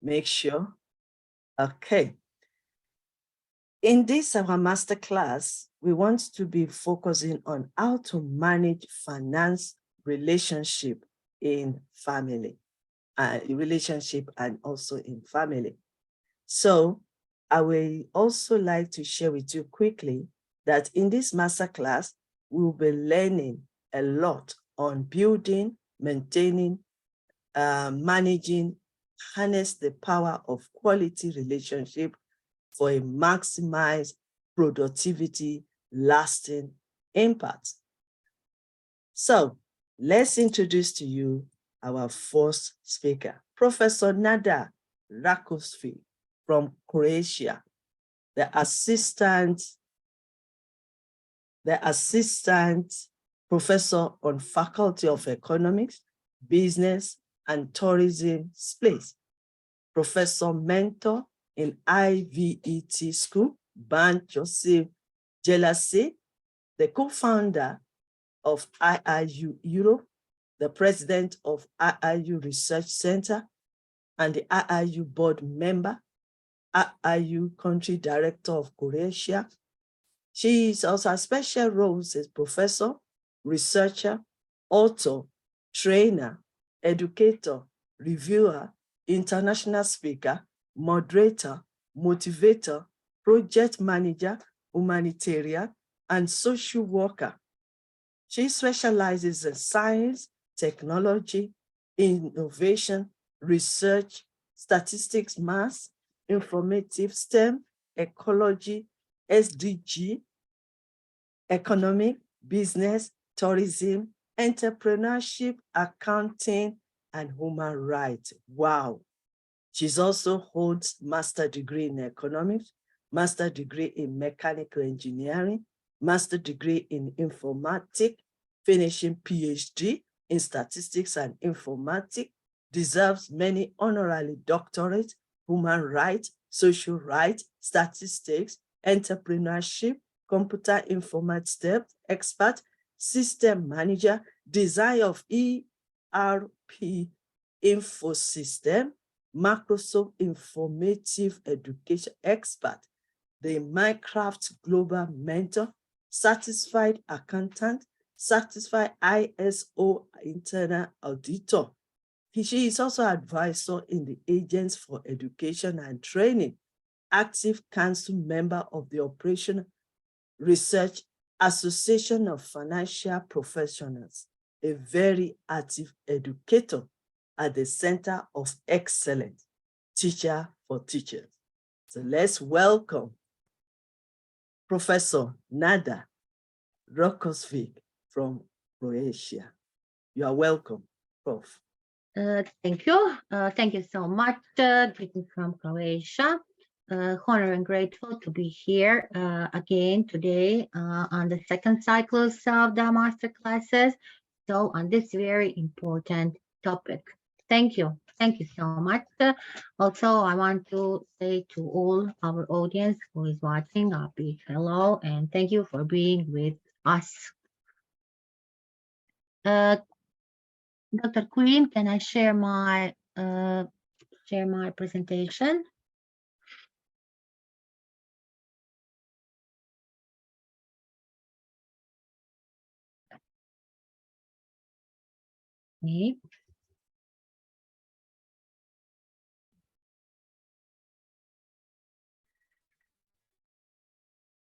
Make sure. Okay. In this, our masterclass, we want to be focusing on how to manage finance relationship in family, relationship and also in family. So I will also like to share with you quickly that in this masterclass, we will be learning a lot on building, maintaining, managing, harness the power of quality relationship for a maximized productivity, lasting impact. So let's introduce to you our first speaker, Professor Nada Ratkovic from Croatia, the assistant professor on Faculty of Economics, Business and Tourism Space, professor mentor in IVET School, Ban Joseph Jelassi, the co-founder of IIU Europe, the president of IIU Research Center, and the IIU board member, IIU country director of Croatia. She is also a special roles as professor, researcher, author, trainer, educator, reviewer, international speaker, moderator, motivator, project manager, humanitarian, and social worker. She specializes in science, technology, innovation, research, statistics, math, informative STEM, ecology, SDG, economic, business, tourism, entrepreneurship, accounting, and human rights. Wow. She's also holds master's degree in economics, master's degree in mechanical engineering, master's degree in informatics, finishing PhD in statistics and informatics, deserves many honorary doctorates, human rights, social rights, statistics, entrepreneurship, computer informatics expert, system manager, design of ERP infosystem, Microsoft informative education expert, the Minecraft global mentor, certified accountant, certified ISO internal auditor. She is also advisor in the Agents for Education and Training, active council member of the Operation Research Association of Financial Professionals, a very active educator at the Center of Excellence, Teacher for Teachers. So let's welcome Professor Nada Ratkovic from Croatia. You are welcome, Prof. Thank you. Thank you so much. Greetings from Croatia. Honored and grateful to be here again today on the second cycles of the master classes. So on this very important topic. Thank you. Thank you so much. Also, I want to say to all our audience who is watching a big hello and thank you for being with us. Dr. Queen, can I share my presentation? Okay.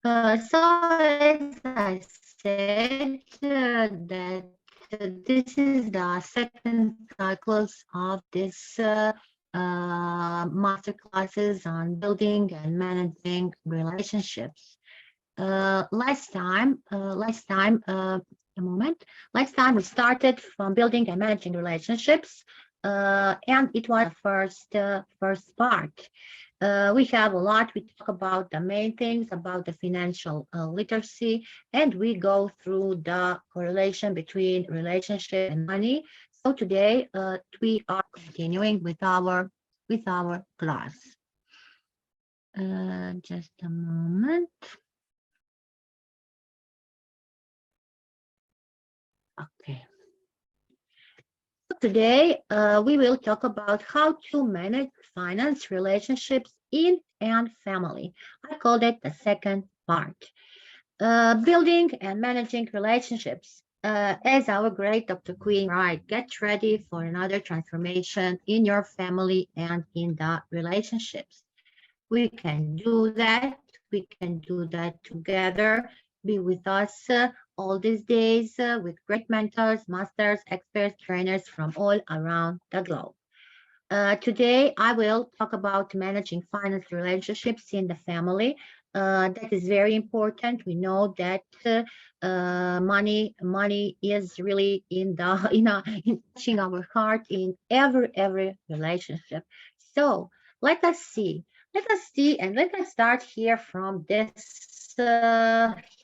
So as I said, that this is the second cycles of this master classes on building and managing relationships. Last time we started from building and managing relationships, and it was the first part. We have a lot. We talk about the main things about the financial literacy, and we go through the correlation between relationship and money. So today we are continuing with our class. Just a moment. Okay. So today we will talk about how to manage finance, relationships in and family. I called it the second part. Building and managing relationships. As our great Dr. Queen, right, get ready for another transformation in your family and in the relationships. We can do that. We can do that together. Be with us all these days with great mentors, masters, experts, trainers from all around the globe. Today, I will talk about managing finance relationships in the family. That is very important. We know that money is really in the in touching our heart in every relationship. So let us see, and let us start here from this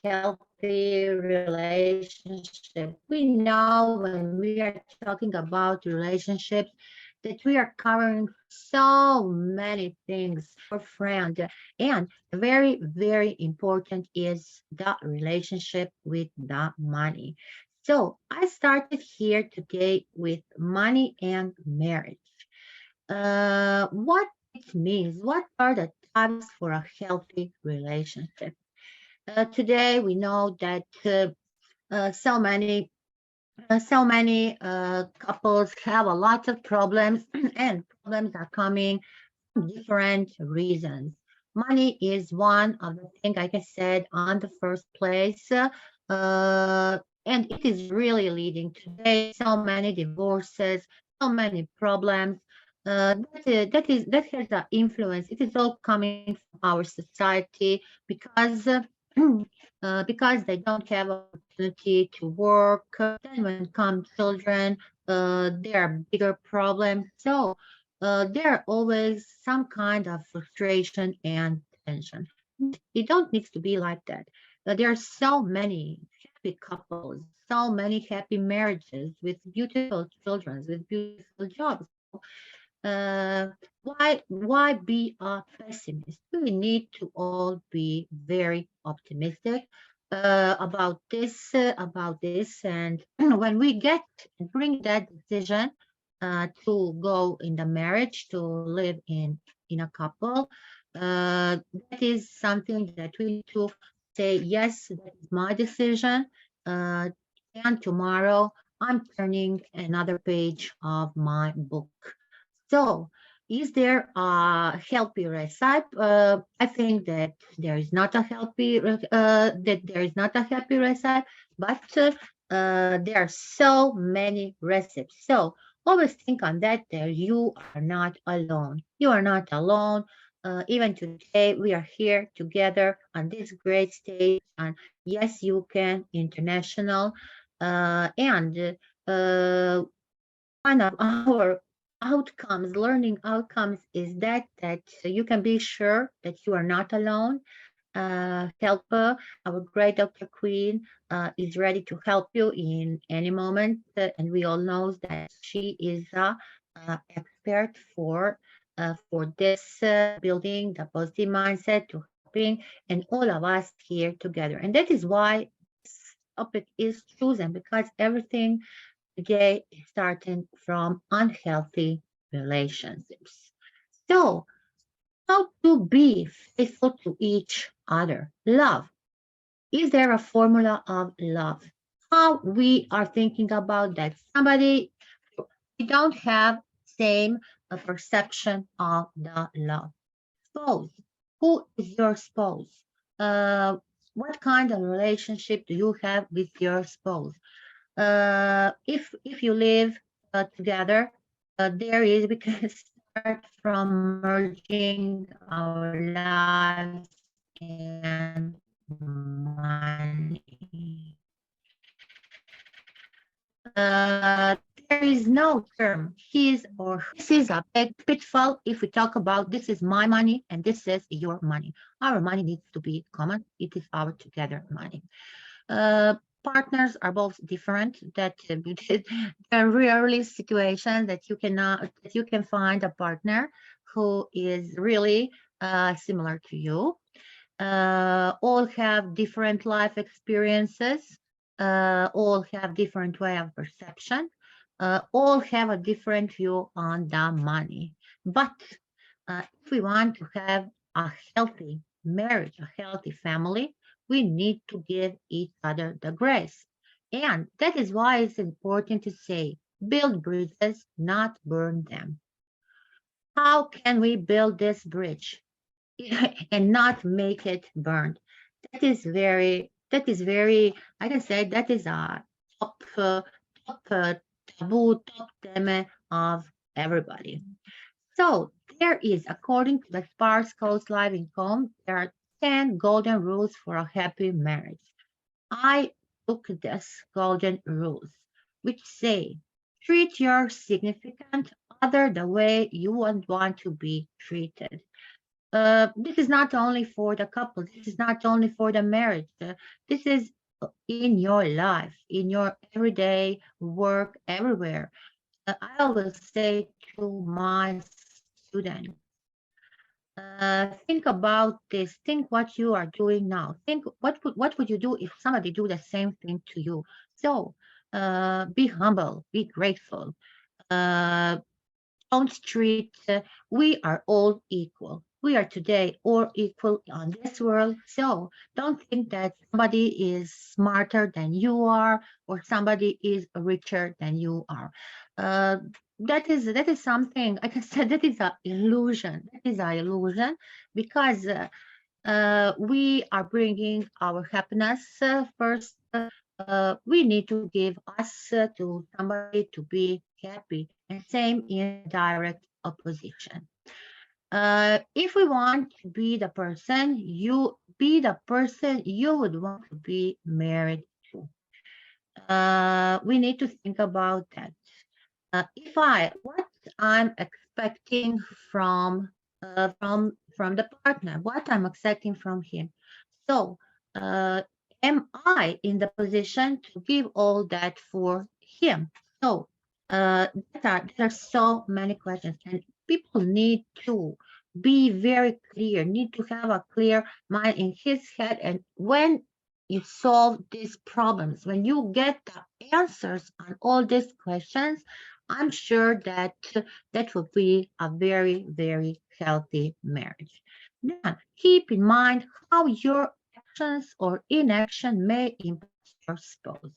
healthy relationship. We know when we are talking about relationships that we are covering so many things for friend, and very important is the relationship with the money. So I started here today with money and marriage. What it means, what are the types for a healthy relationship? Today we know that so many couples have a lot of problems, and problems are coming from different reasons. Money is one of the things, like I said, on the first place, and it is really leading today so many divorces, so many problems. That has an influence. It is all coming from our society because they don't have opportunity to work. Then when come children, there are bigger problems. So there are always some kind of frustration and tension. It don't need to be like that. There are so many happy couples, so many happy marriages with beautiful children, with beautiful jobs. So why be a pessimist? We need to all be very optimistic about this, and when we get and bring that decision to go in the marriage, to live in a couple, that is something that we need to say, yes, that is my decision, uh, and tomorrow I'm turning another page of my book. So, is there a healthy recipe? I think that there is not a healthy recipe, but there are so many recipes. So always think on that. There, you are not alone. You are not alone. Even today, we are here together on this great stage on Yes You Can International, and one of our learning outcomes, is that you can be sure that you are not alone. Helper, our great Dr. Queen, is ready to help you in any moment, and we all know that she is a expert for this building the positive mindset to helping, and all of us here together. And that is why this topic is chosen, because everything today is starting from unhealthy relationships. So, how to be faithful to each other? Love. Is there a formula of love? How we are thinking about that? Somebody, we don't have same perception of the love. Spouse. Who is your spouse? Uh, what kind of relationship do you have with your spouse? If you live together, there is, we can start from merging our lives and money. There is no term his or her. This is a big pitfall if we talk about this is my money and this is your money. Our money needs to be common. It is our together money. Uh, Partners are both different. That there are rarely situations that you can find a partner who is really similar to you. All have different life experiences. All have different way of perception. All have a different view on the money. But If we want to have a healthy marriage, a healthy family, we need to give each other the grace. And that is why it's important to say, build bridges, not burn them. How can we build this bridge and not make it burned? That is very, I can say that is a top taboo, top theme of everybody. So there is, according to the Sparse Coast Living Home, there are 10 golden rules for a happy marriage. I took this golden rules, which say, treat your significant other the way you would want to be treated. This is not only for the couple, this is not only for the marriage. This is in your life, in your everyday work, everywhere. I always say to my students, think about this. Think what you are doing now. Think what would you do if somebody do the same thing to you? So be humble, be grateful. Uh, don't treat. We are all equal. We are today all equal on this world. So don't think that somebody is smarter than you are or somebody is richer than you are. Uh, that is something I can say that is an illusion. That is an illusion because we are bringing our happiness first. We need to give us to somebody to be happy, and same in the direct opposition. If we want to be the person, you be the person you would want to be married to. We need to think about that. If I what I'm expecting from from the partner, what I'm expecting from him. So, am I in the position to give all that for him? So, there are so many questions, and people need to be very clear, need to have a clear mind in his head. And when you solve these problems, when you get the answers on all these questions, I'm sure that that will be a very, very healthy marriage. Now, keep in mind how your actions or inaction may impact your spouse.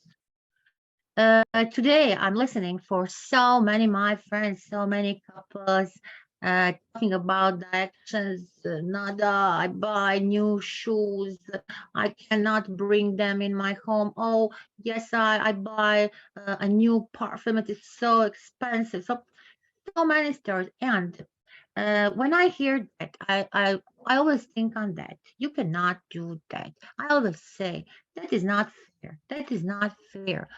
Today, I'm listening for so many my friends, so many couples talking about the actions. Nada, I buy new shoes. I cannot bring them in my home. Oh, yes, I buy a new perfume. It is so expensive. So many stories. And when I hear that, I always think on that. You cannot do that. I always say that is not fair. That is not fair.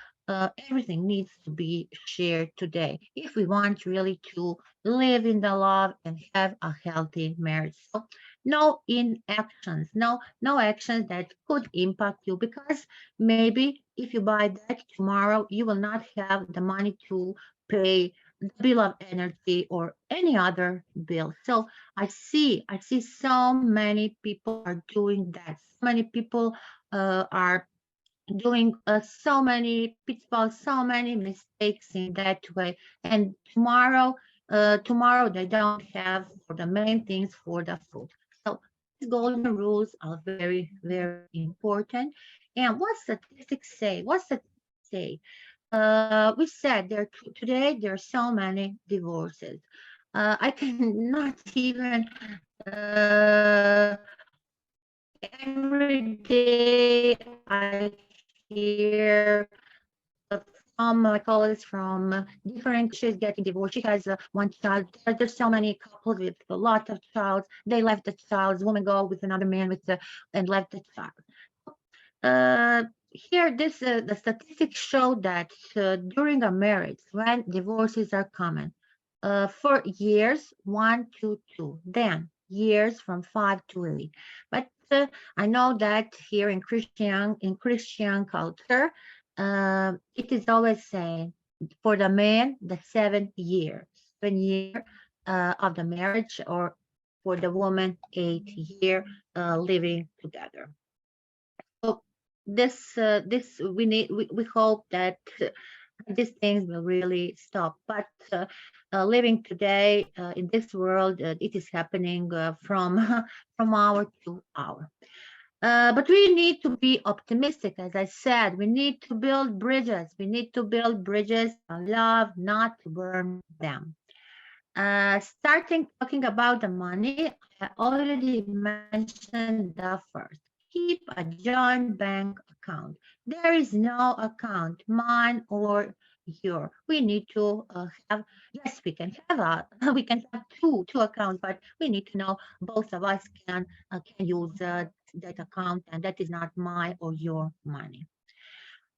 Everything needs to be shared today if we want really to live in the love and have a healthy marriage. So no inactions, no actions that could impact you, because maybe if you buy that tomorrow, you will not have the money to pay the bill of energy or any other bill. So I see so many people are doing that. So many people are doing so many pitfalls, so many mistakes in that way. And tomorrow they don't have for the main things for the food. So these golden rules are very, very important. And what statistics say? What statistics say? We said today there are so many divorces. I cannot even every day I hear from my colleagues from different countries getting divorced. She has one child. There's so many couples with a lot of child. They left the child. Woman go with another man with and left the child. Here, the statistics show that during a marriage, when divorces are common, for years 1 to 2, then years from 5 to 8. But I know that here in Christian culture, it is always saying for the man the 7 years, 7 year of the marriage, or for the woman 8 year living together. So this we hope that these things will really stop. But living today in this world, it is happening from from hour to hour. But we need to be optimistic, as I said. We need to build bridges. We need to build bridges to love, not to burn them. Starting talking about the money, I already mentioned the first. Keep a joint bank account. There is no account, mine or your. We need to have. Yes, we can have a we can have two accounts, but we need to know both of us can use that account, and that is not my or your money.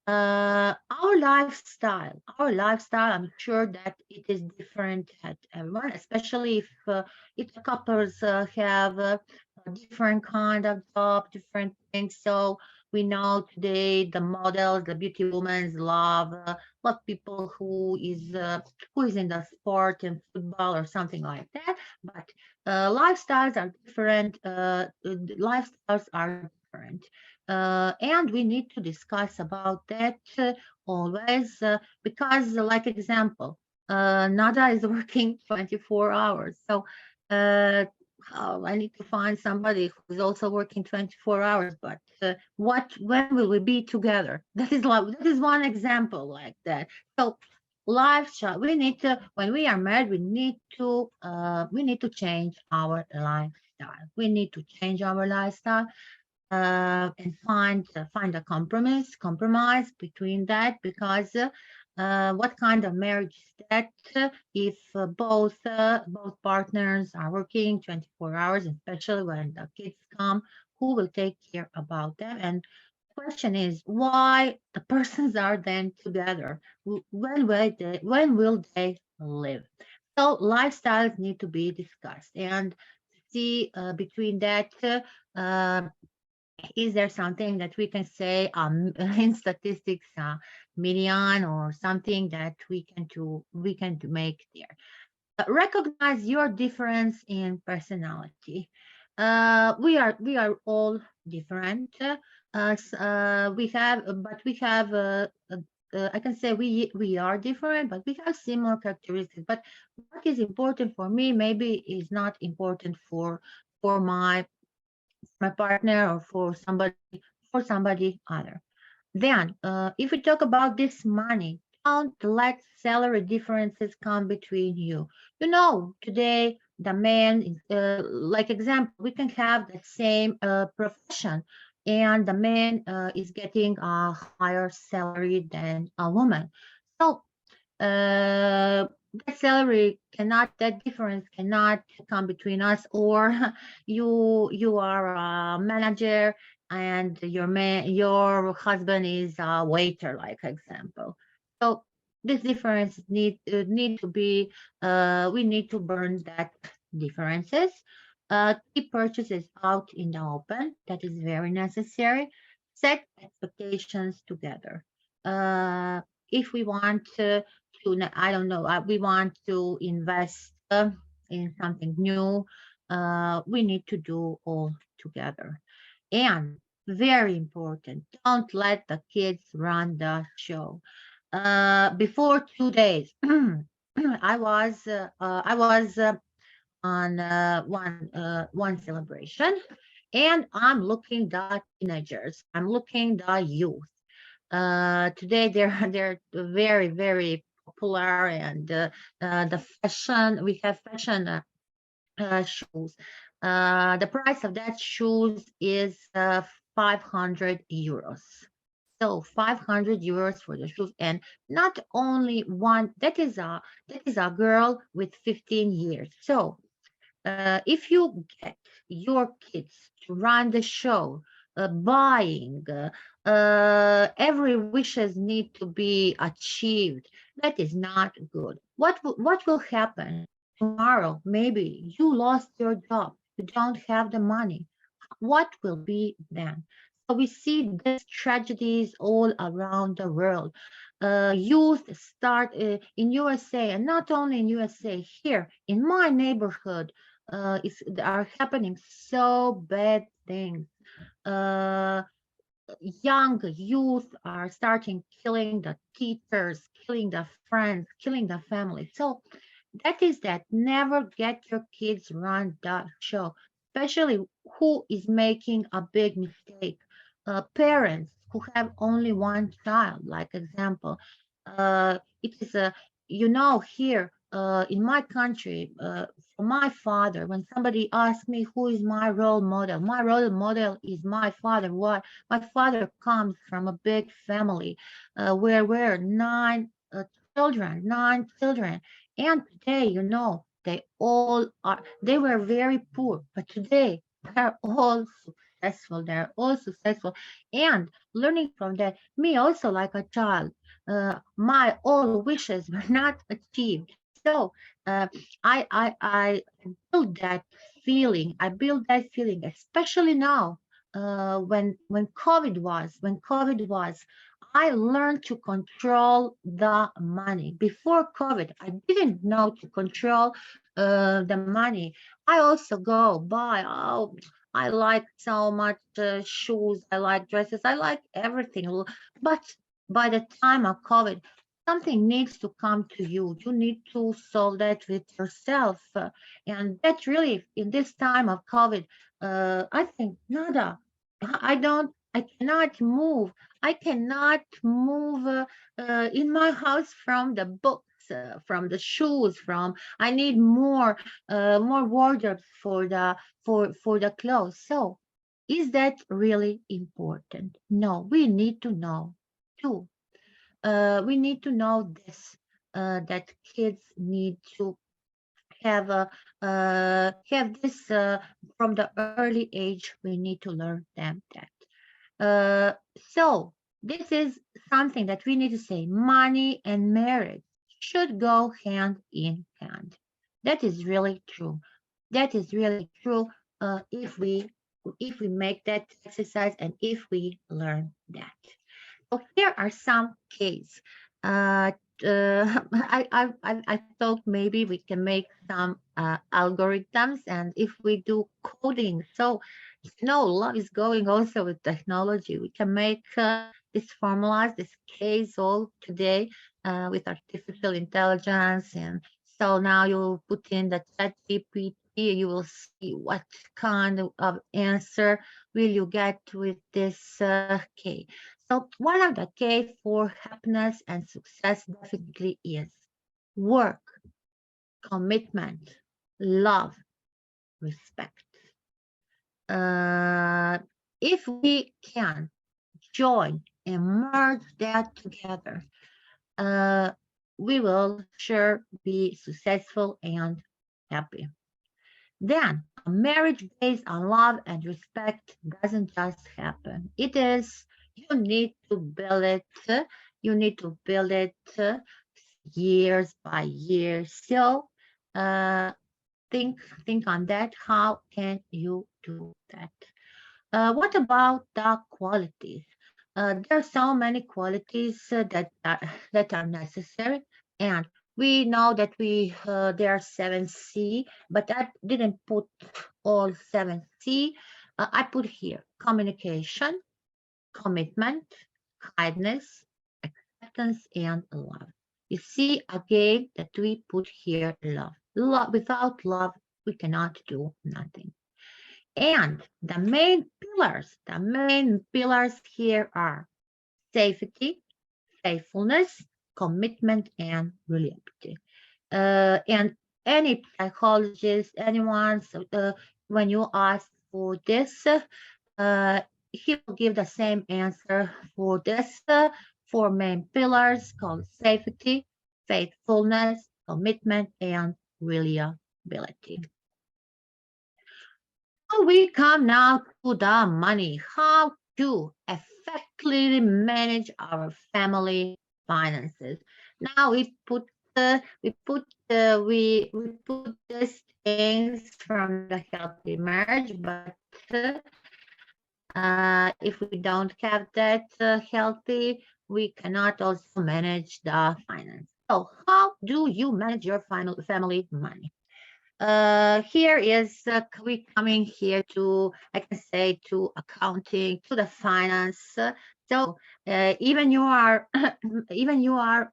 Our lifestyle, I'm sure that it is different at everyone, especially if the couples have a different kind of job, different things. So we know today the models, the beauty women love what people who is in the sport and football or something like that. But lifestyles are different. Lifestyles are different. And we need to discuss about that always because, like example, Nada is working 24 hours. So I need to find somebody who is also working 24 hours. But when will we be together? That is one example like that. So lifestyle, we need to, when we are married, we need to change our lifestyle. We need to change our lifestyle and find a compromise between that, because what kind of marriage is that if both partners are working 24 hours, especially when the kids come, who will take care about them? And the question is why the persons are then together. When will they live? So lifestyles need to be discussed and see between that. Uh, is there something that we can say in statistics, median or something that we can make there? Recognize your difference in personality. We are all different. We have. I can say we are different, but we have similar characteristics. But what is important for me maybe is not important for my partner or for somebody other. Then, if we talk about this money, don't let salary differences come between you. Today the man, like example, we can have the same profession, and the man is getting a higher salary than a woman. So uh, that difference cannot come between us, or you are a manager and your husband is a waiter, like example. So this difference need to be we need to burn that differences. Keep purchases out in the open. That is very necessary. Set expectations together. Uh, if we want I don't know, we want to invest in something new, we need to do all together. And very important, don't let the kids run the show. Before 2 days, I was on one celebration, and I'm looking the teenagers. I'm looking the youth. Today they're very very popular, and the fashion we have fashion shoes. The price of that shoes is 500 euros. So 500 euros for the shoes, and not only one. That is a girl with 15 years. So if you get your kids to run the show, buying, every wishes need to be achieved, that is not good. What will happen tomorrow? Maybe you lost your job, you don't have the money. What will be then? So we see these tragedies all around the world. Youth start in USA, and not only in USA, here in my neighborhood, are happening so bad things. Uh, young youth are starting killing the teachers, killing the friends, killing the family. So that is that never get your kids run that show, especially who is making a big mistake. Parents who have only one child, like example. It is a, here in my country, for my father, when somebody asks me who is my role model is my father. Why? My father comes from a big family where we're nine children. And today, they were very poor, but today they're all successful. They're all successful. And learning from that, me also like a child, my all wishes were not achieved. So I build that feeling. I build that feeling, especially now, when COVID was, I learned to control the money. Before COVID, I didn't know to control the money. I also go buy. Oh, I like so much shoes. I like dresses. I like everything. But by the time of COVID, something needs to come to you. You need to solve that with yourself. And that really, in this time of COVID, I think nada. I cannot move. I cannot move in my house from the books, from the shoes, I need more wardrobes for the clothes. So, is that really important? No, we need to know too. We need to know this, that kids need to have this from the early age. We need to learn them that. So this is something that we need to say. Money and marriage should go hand in hand. That is really true. That is really true. If we make that exercise and if we learn that. So here are some case. Uh, I thought maybe we can make some algorithms, and if we do coding, so love is going also with technology. We can make these formulas, this case all today with artificial intelligence, and so now you put in the chat GPT, you will see what kind of answer will you get with this case. So one of the key for happiness and success definitely is work, commitment, love, respect. Uh, if we can join and merge that together, uh, we will sure be successful and happy. Then, a marriage based on love and respect doesn't just happen. You need to build it. You need to build it years by year. So, uh, think think on that. How can you do that? What about the qualities? There are so many qualities that are necessary, and we know that there are 7C, but I didn't put all 7C. I put here communication, commitment, kindness, acceptance, and love. You see again that we put here love. Love without love, we cannot do nothing. And the main pillars here are safety, faithfulness, commitment, and reliability. And any psychologist, anyone, when you ask for this, he will give the same answer for this four main pillars called safety, faithfulness, commitment, and reliability. So we come now to the money, how to effectively manage our family finances. Now we put these things from the healthy marriage, but if we don't have that healthy, we cannot also manage the finance. So how do you manage your family money? Here is we coming here to, I can say, to accounting, to the finance. So even you are even you are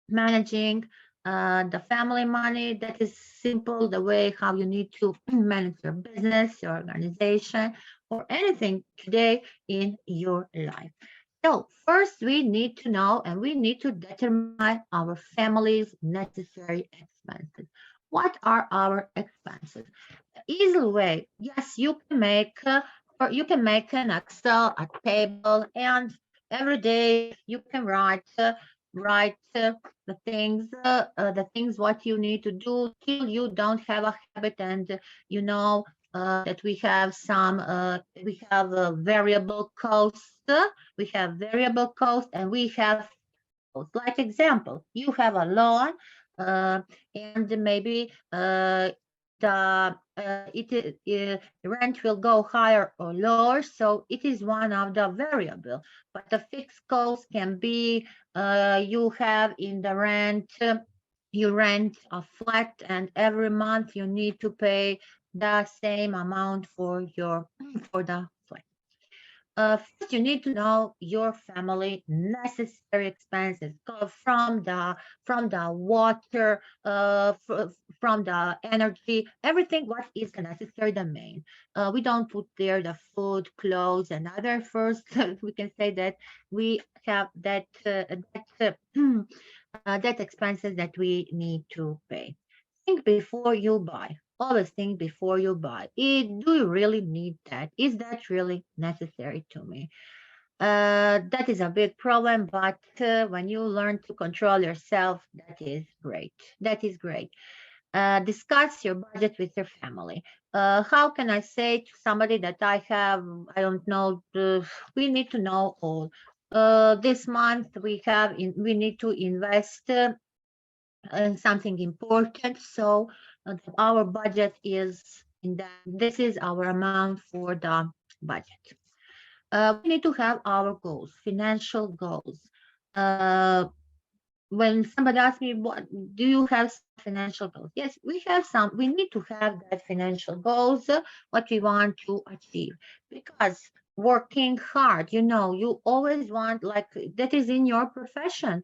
managing the family money. That is simple, the way how you need to manage your business, your organization, or anything today in your life. So first we need to know and we need to determine our family's necessary expenses. What are our expenses? Easy way, yes, you can make or you can make an Excel, a table, and every day you can write the things what you need to do till you don't have a habit, and you know that we have a variable cost. We have variable cost, and we have like example, you have a loan, uh, and maybe the rent will go higher or lower, so it is one of the variable. But the fixed cost can be you have in the rent. You rent a flat, and every month you need to pay the same amount for your for the flat. First, you need to know your family necessary expenses from the water, from the energy, everything what is necessary, the main. We don't put there the food, clothes, and other first. We can say that we have that expenses that we need to pay. Think before you buy. Always think before you buy. Do you really need that? Is that really necessary to me? That is a big problem, but when you learn to control yourself, that is great. That is great. Discuss your budget with your family. How can I say to somebody that I don't know, we need to know all. This month we need to invest something important. So our budget is in that. This is our amount for the budget. We need to have our goals, financial goals. Uh, when somebody asks me, what do you have some financial goals? Yes, we have some. We need to have that financial goals, what we want to achieve, because working hard, you always want, like, that is in your profession,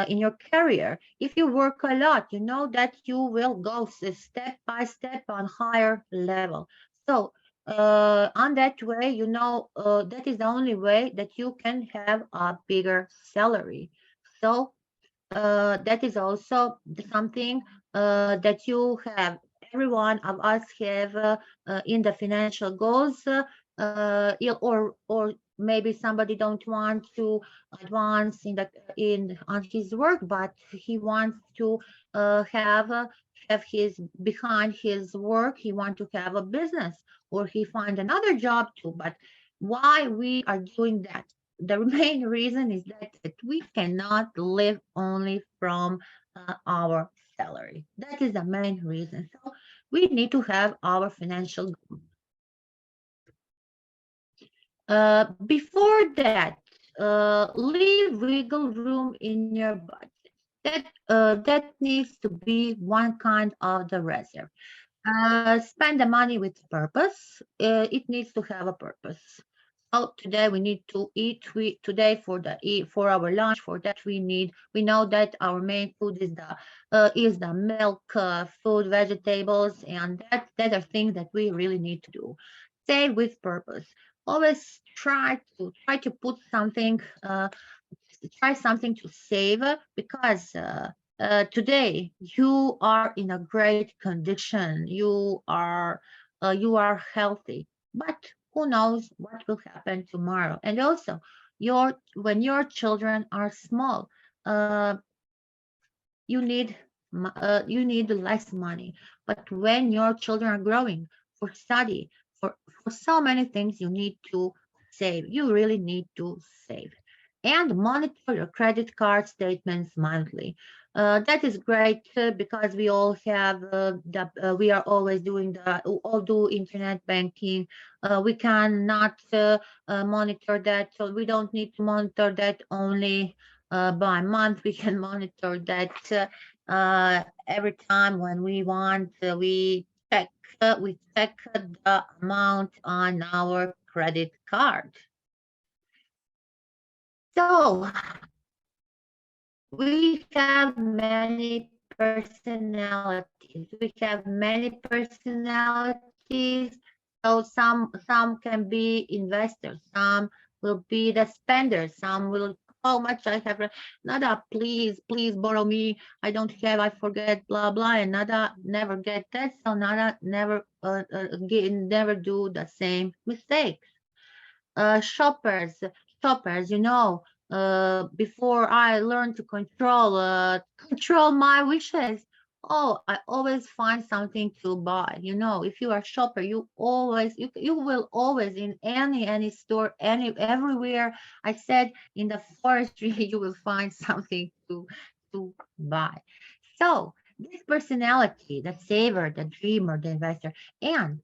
in your career. If you work a lot, you know that you will go step by step on higher level. So on that way, that is the only way that you can have a bigger salary. So that is also something that you have. Every one of us have in the financial goals, or maybe somebody don't want to advance in on his work, but he wants to have his behind his work. He want to have a business, or he find another job too. But why we are doing that? The main reason is that we cannot live only from our salary. That is the main reason. So we need to have our financial. Before that, leave wiggle room in your budget. That needs to be one kind of the reserve. Spend the money with purpose. It needs to have a purpose. Oh, today we need to eat. Today for our lunch. For that we know that our main food is the milk, food, vegetables, and that are things that we really need to do. Save with purpose. Always try to put something. Try something to save, because today you are in a great condition. You are healthy, but who knows what will happen tomorrow? And also, when your children are small, uh, you need less money. But when your children are growing, for study, for so many things, you need to save. You really need to save. And monitor your credit card statements monthly. That is great, because we are always all do internet banking. We cannot monitor that, so we don't need to monitor that only by month. We can monitor that Every time when we want, we check the amount on our credit card. So we have many personalities. We have many personalities. So some can be investors, some will be the spenders, some will, how much I have, nada, please borrow me. I don't have, I forget, blah blah, and nada never get that. So nada never never do the same mistakes. Shoppers, before I learned to control my wishes. Oh, I always find something to buy. If you are a shopper, you will always in any store, everywhere. I said in the forestry, you will find something to buy. So this personality, the saver, the dreamer, the investor, and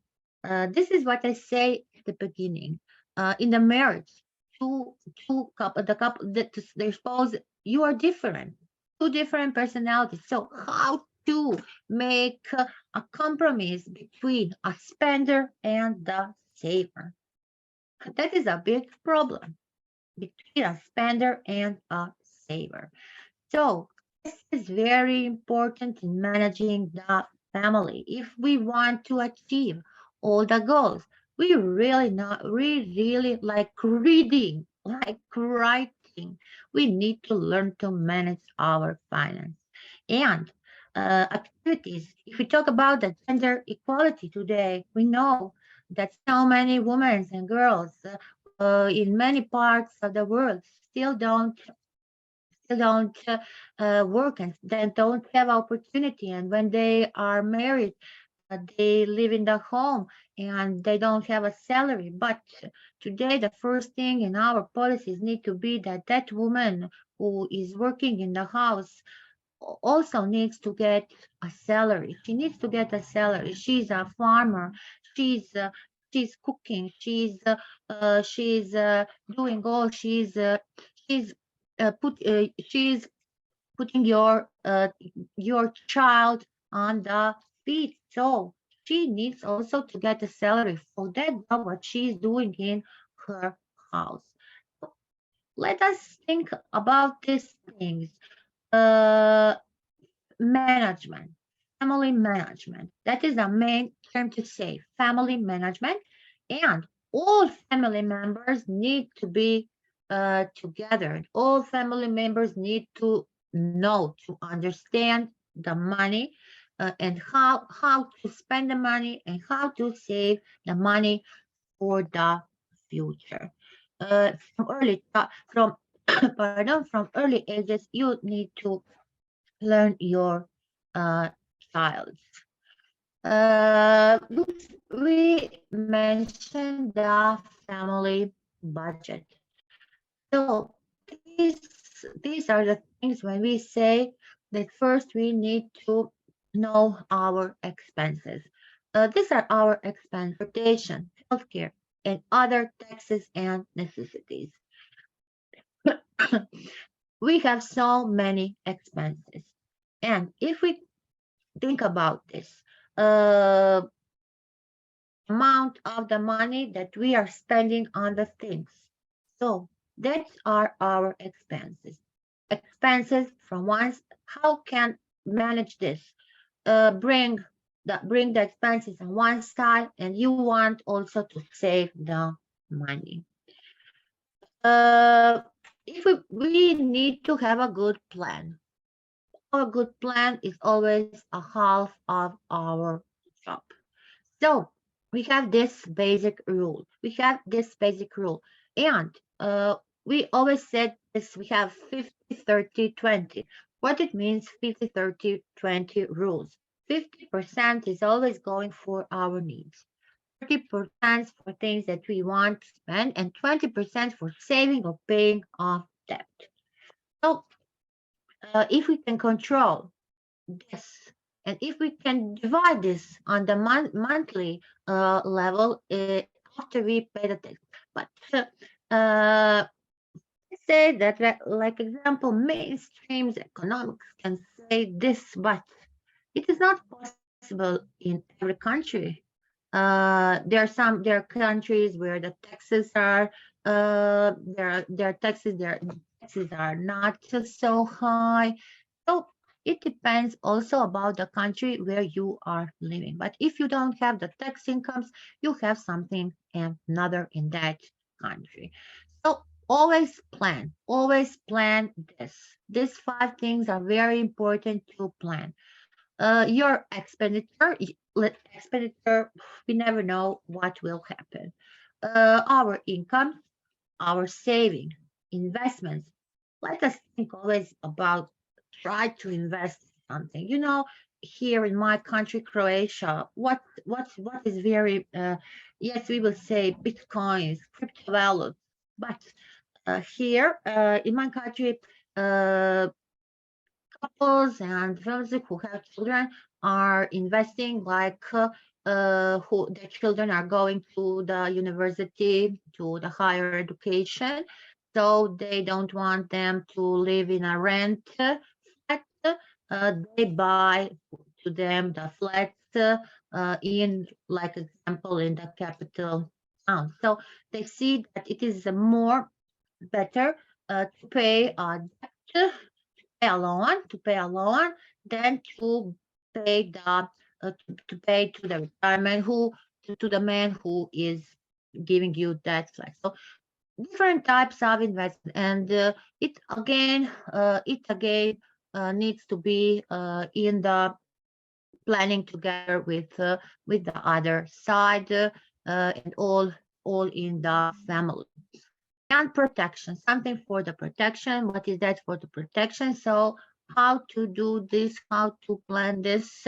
this is what I say at the beginning. In the marriage, they suppose you are different, two different personalities. So how to make a compromise between a spender and the saver? That is a big problem between a spender and a saver. So this is very important in managing the family. If we want to achieve all the goals, we really like reading, like writing. We need to learn to manage our finance. And activities. If we talk about the gender equality today, we know that so many women and girls in many parts of the world still don't work and then don't have opportunity. And when they are married, they live in the home and they don't have a salary. But today, the first thing in our policies need to be that woman who is working in the house also needs to get a salary. She needs to get a salary. She's a farmer. She's cooking. She's doing all. She's putting your child on the feet. So she needs also to get a salary for that job what she's doing in her house. Let us think about these things. Uh, Management, family management. That is the main term to say, family management. And all family members need to be together. All family members need to know, to understand the money and how to spend the money and how to save the money for the future. From early from pardon, from early ages, you need to learn your uh, child. We mentioned the family budget. So these are the things when we say that first we need to know our expenses. These are our expenses: transportation, healthcare, and other taxes and necessities. We have so many expenses. And if we think about this, uh, amount of the money that we are spending on the things. So that are our expenses. Expenses from once. How can manage this? Bring the expenses on one side, and you want also to save the money. Uh, if we need to have a good plan. A good plan is always a half of our job. So we have this basic rule. And we always said this, we have 50, 30, 20. What it means, 50, 30, 20 rules. 50% is always going for our needs. 30% for things that we want to spend, and 20% for saving or paying off debt. So if we can control this, and if we can divide this on the monthly level after we pay the tax, but uh, say that, like example, mainstream economics can say this, but it is not possible in every country. There are countries where the taxes are taxes are not so high. So it depends also about the country where you are living. But if you don't have the tax incomes, you have something and another in that country. So always plan this. These five things are very important to plan. Your expenditure, we never know what will happen. Our income, our saving, investments. Let us think always about try to invest in something. Here in my country, Croatia, what is very yes, we will say bitcoins, crypto values, but here in my country, uh, couples and families who have children are investing like who their children are going to the university, to the higher education, so they don't want them to live in a rent flat. They buy to them the flats in, like example, in the capital town. So they see that it is more better to pay a debt, pay a loan than to pay to pay to the retirement to the man who is giving you that flex. So different types of investment, and it again needs to be in the planning together with the other side, and all in the family. And protection, something for the protection. What is that for the protection? So how to do this, how to plan this?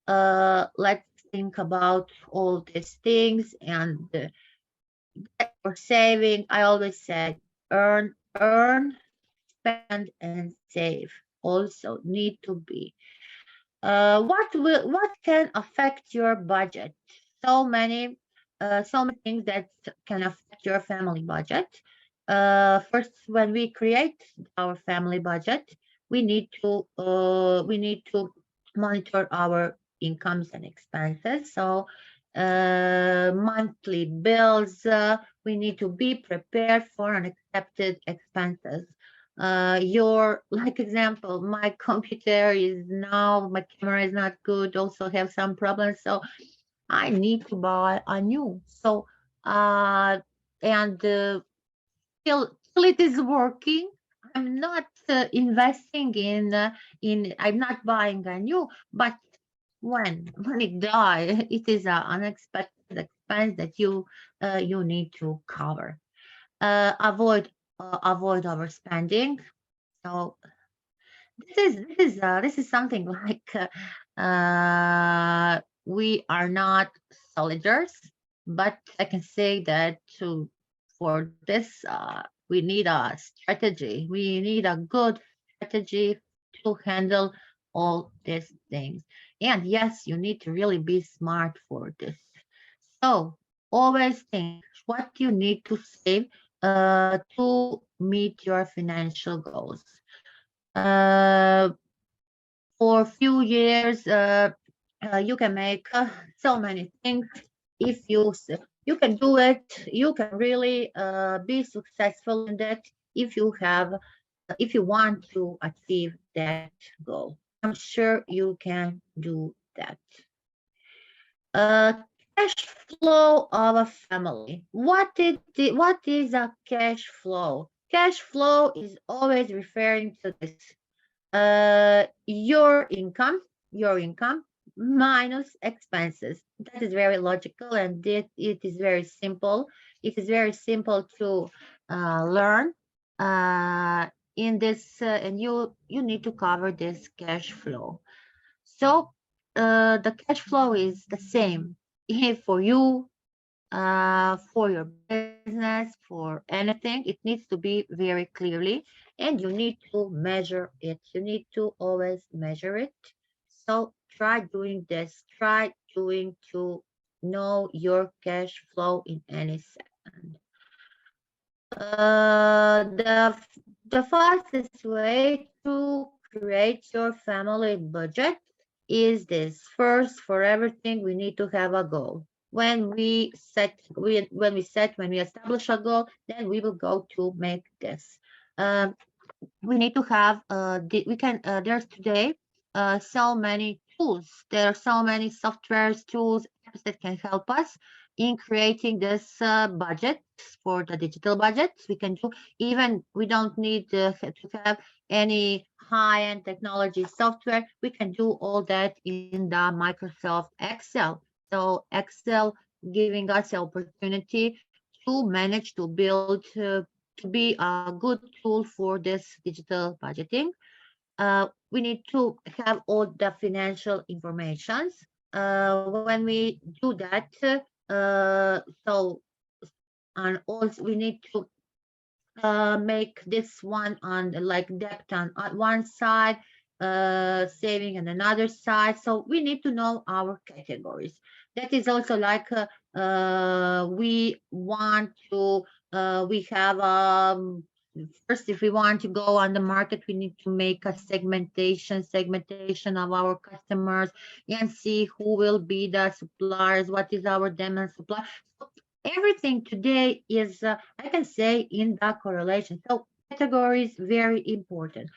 Let's think about all these things. And for saving, I always say earn, spend, and save also need to be. What can affect your budget? So many things that can affect your family budget. First, when we create our family budget, we need to monitor our incomes and expenses. So monthly bills, we need to be prepared for unexpected expenses. Your like example, my computer is now, my camera is not good, also have some problems, so I need to buy a new. So and till it is working, I'm not investing in I'm not buying a new. But when it die, it is an unexpected expense that you need to cover. Avoid overspending. So this is something like we are not soldiers, but I can say that for this we need a strategy. We need a good strategy to handle all these things. And yes, you need to really be smart for this. So always think what you need to save to meet your financial goals. Uh, for a few years, you can make so many things. If you can do it, you can really be successful in that if you want to achieve that goal. I'm sure you can do that. Uh, Cash flow of a family. What is a cash flow? Cash flow is always referring to this. Your income minus expenses. That is very logical, and it is very simple. It is very simple to learn in this, and you need to cover this cash flow. So the cash flow is the same for you, for your business, for anything. It needs to be very clearly, and you need to measure it. You need to always measure it. So try doing this. Try doing to know your cash flow in any second. The fastest way to create your family budget is this. First, for everything, we need to have a goal. When we establish a goal, then we will go to make this. Um, we need to have there's today so many tools. There are so many softwares, tools, apps that can help us in creating this budget for the digital budgets. We can do, even we don't need to have any high-end technology software. We can do all that in the Microsoft Excel. So Excel giving us the opportunity to manage to build to be a good tool for this digital budgeting. We need to have all the financial informations. When we do that, so and also we need to make this one on like debt on one side, saving on another side. So we need to know our categories. That is also like we want to we have first, if we want to go on the market, we need to make a segmentation of our customers and see who will be the suppliers, what is our demand supply. So everything today is, I can say, in the correlation. So categories very important.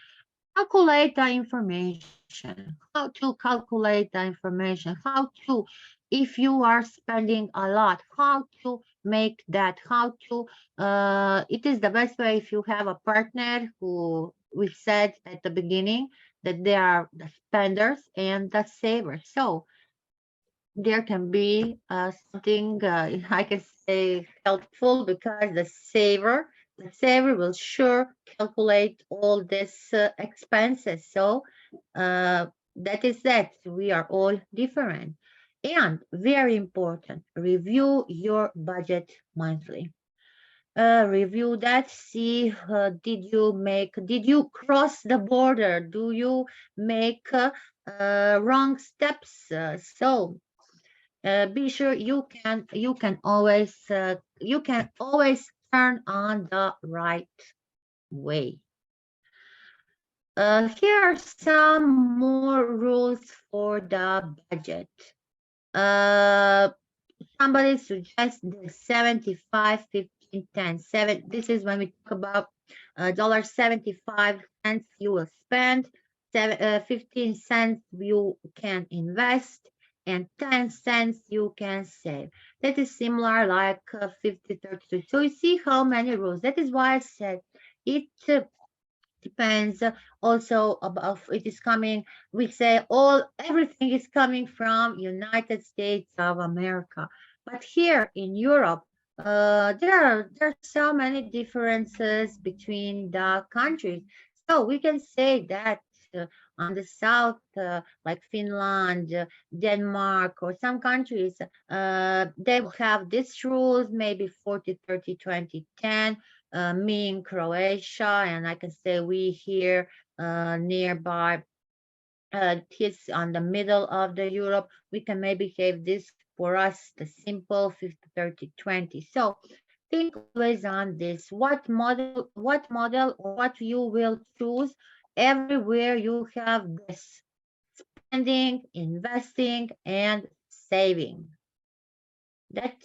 Calculate the information. How to calculate the information? How to, if you are spending a lot, how to make that? How to? It is the best way if you have a partner who we said at the beginning that they are the spenders and the savers. So there can be something I can say helpful because the saver will sure calculate all these expenses. So uh, that is that we are all different. And very important, review your budget monthly. Review that, see did you cross the border? Do you make wrong steps? So be sure you can always turn on the right way. Here are some more rules for the budget. Uh, Somebody suggests the 75, 15, 10, 7. This is when we talk about $75 you will spend, 15 cents you can invest, and 10 cents you can save. That is similar like 50, 30. So you see how many rules. That is why I said it depends also about it is coming, we say everything is coming from United States of America, but here in Europe there are so many differences between the countries. So we can say that on the south, like Finland, Denmark, or some countries, they have these rules, maybe 40, 30, 20, 10. Me in Croatia, and I can say we here nearby, kids on the middle of the Europe, we can maybe have this for us, the simple 50, 30, 20. So think always on this, what model or what you will choose everywhere you have this spending, investing, and saving. That's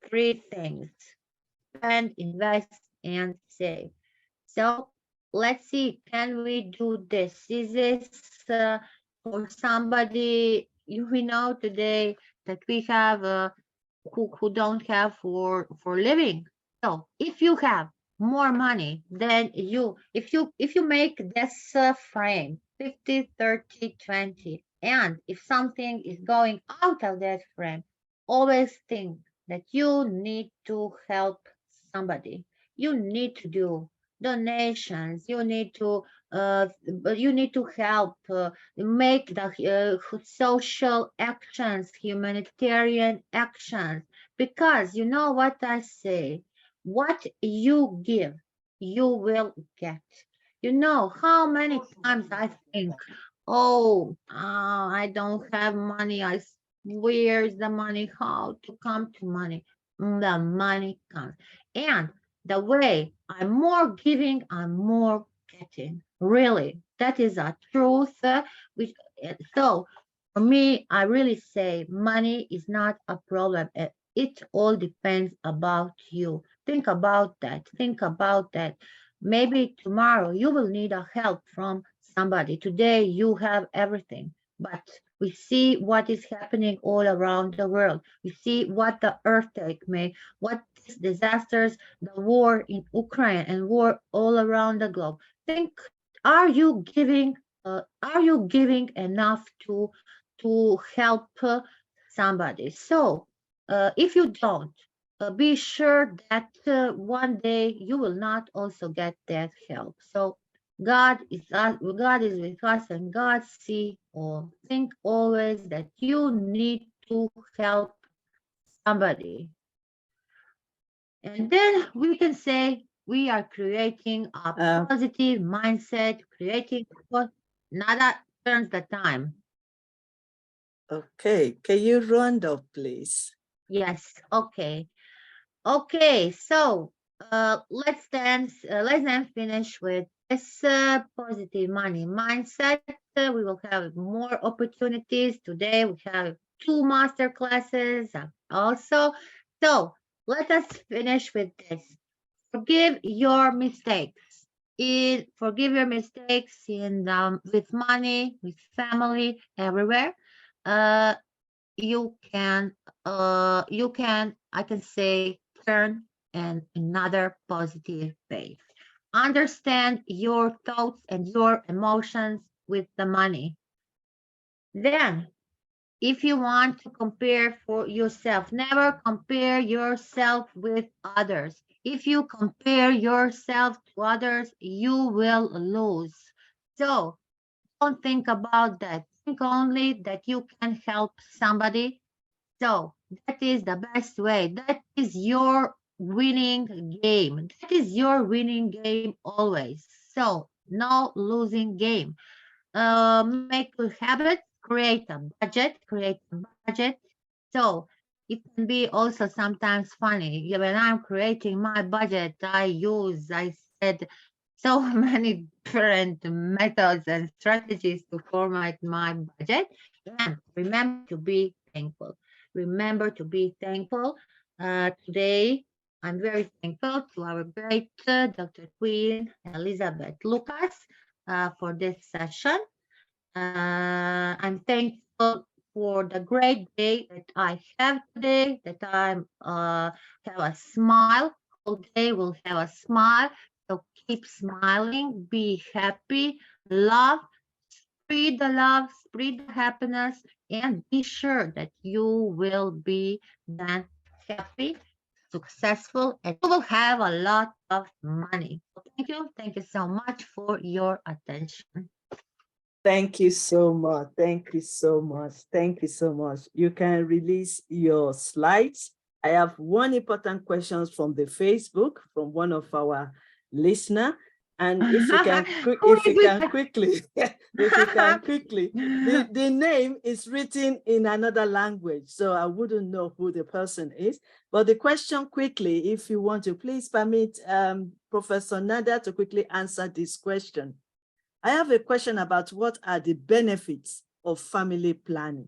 three things: spend, invest, and save. So let's see, can we do this? Is this for somebody we know today that we have who don't have for living? So if you have more money than if you make this frame 50, 30, 20, and if something is going out of that frame, always think that you need to help somebody. You need to do donations. You need to help make the social actions, humanitarian actions, because you know what I say, what you give you will get. You know how many times I think, oh, I don't have money. Where's the money? How to come to money? The money comes. And the way I'm more giving, I'm more getting. Really, that is a truth. Which so for me, I really say money is not a problem. It all depends about you. Think about that. Think about that. Maybe tomorrow you will need a help from somebody. Today you have everything, but we see what is happening all around the world. We see what the earthquake made, what these disasters, the war in Ukraine and war all around the globe. Think, are you giving enough to help somebody? So if you don't, be sure that one day you will not also get that help. So God is with us, and God see all. Think always that you need to help somebody, and then we can say we are creating a Uh, positive mindset, creating what nada turns the time. okay, can you round up, please? Yes, okay. Okay, so let's then finish with this positive money mindset. We will have more opportunities today. We have two master classes also. So let us finish with this. Forgive your mistakes. Forgive your mistakes in with money, with family, everywhere. Uh, you can I can say turn and another positive page. Understand your thoughts and your emotions with the money. Then if you want to compare for yourself, never compare yourself with others. If you compare yourself to others, you will lose. So don't think about that. Think only that you can help somebody. So that is the best way. That is your winning game. That is your winning game always. So no losing game. Make good habits, create a budget. So it can be also sometimes funny. Yeah, when I'm creating my budget, I said so many different methods and strategies to format my budget. And remember to be thankful. Remember to be thankful. Today, I'm very thankful to our great Dr. Queen Elizabeth Lucas for this session. I'm thankful for the great day that I have today, that have a smile. Whole day will have a smile. So keep smiling, be happy, love, spread the happiness, and be sure that you will be then happy, successful, and you will have a lot of money. So thank you. Thank you so much for your attention. Thank you so much. Thank you so much. Thank you so much. You can release your slides. I have one important question from the Facebook from one of our listener. And if you can, Who is it? quickly, if you can quickly, the name is written in another language, so I wouldn't know who the person is. But the question quickly, if you want to, please permit Professor Nada to quickly answer this question. I have a question about what are the benefits of family planning?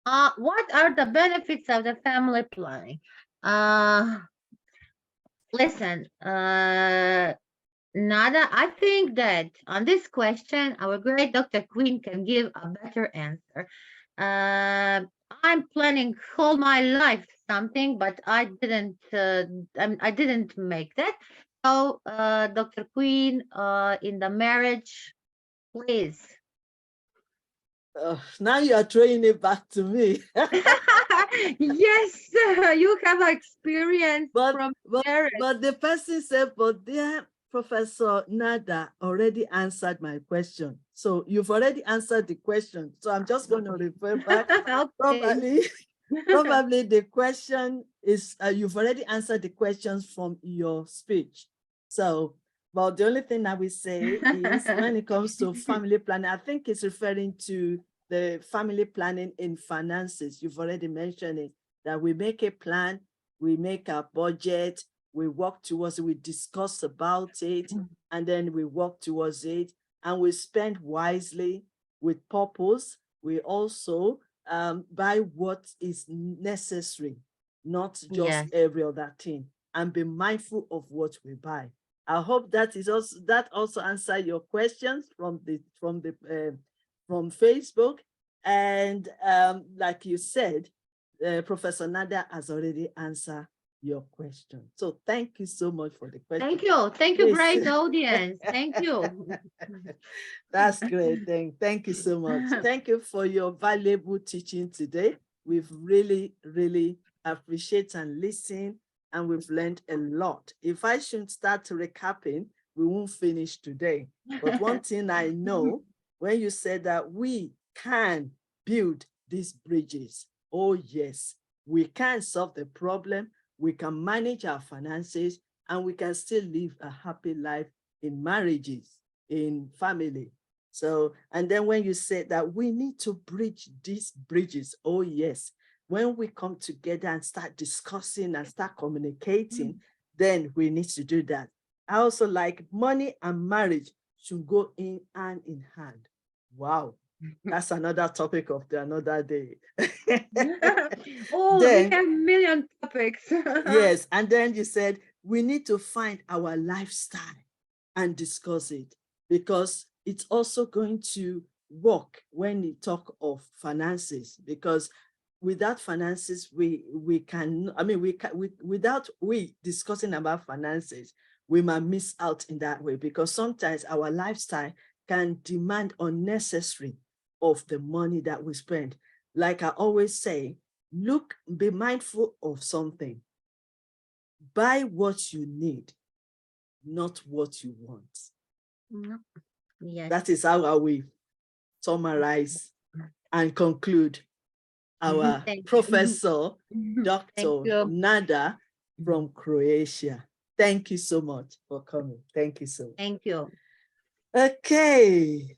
What are the benefits of the family planning? Uh, listen, Nada, I think that on this question, our great Dr. Queen can give a better answer. I'm planning all my life something, but I didn't make that. So, Dr. Queen, in the marriage, please. Now you are throwing it back to me. Yes, you have experience but, from but, marriage. but the person said, but dear Professor Nada already answered my question. So you've already answered the question. So I'm just going to refer back. Okay. Probably the question is, you've already answered the questions from your speech. So, but the only thing I will say is when it comes to family planning, I think it's referring to the family planning in finances. You've already mentioned it, that we make a plan, we make a budget, we work towards it, we discuss about it, and then we work towards it, and we spend wisely with purpose. We also buy what is necessary, not just Yes. every other thing, and be mindful of what we buy. I hope that also answer your questions from Facebook. And like you said, Professor Nada has already answered your question. So thank you so much for the question. Thank you. Thank you, great audience. Thank you. That's great. Thank you so much. Thank you for your valuable teaching today. We've really, really appreciate and listen, and we've learned a lot. If I should start recapping, we won't finish today. But one thing I know, when you said that we can build these bridges, oh yes, we can solve the problem, we can manage our finances, and we can still live a happy life in marriages, in family. So, and then when you said that we need to bridge these bridges, oh yes, when we come together and start discussing and start communicating, then we need to do that. I also like money and marriage should go in hand in hand. Wow. That's another topic of another day. Oh, Then, we have a million topics. yes, and then you said we need to find our lifestyle and discuss it, because it's also going to work when you talk of finances, because without finances, we can, I mean, without we discussing about finances, we might miss out in that way, because sometimes our lifestyle can demand unnecessary of the money that we spend. Like I always say, look, be mindful of something. Buy what you need, not what you want. Yes. That is how we summarize and conclude our Professor Dr. Nada from Croatia. Thank you so much for coming. Thank you so much. Thank you. Okay.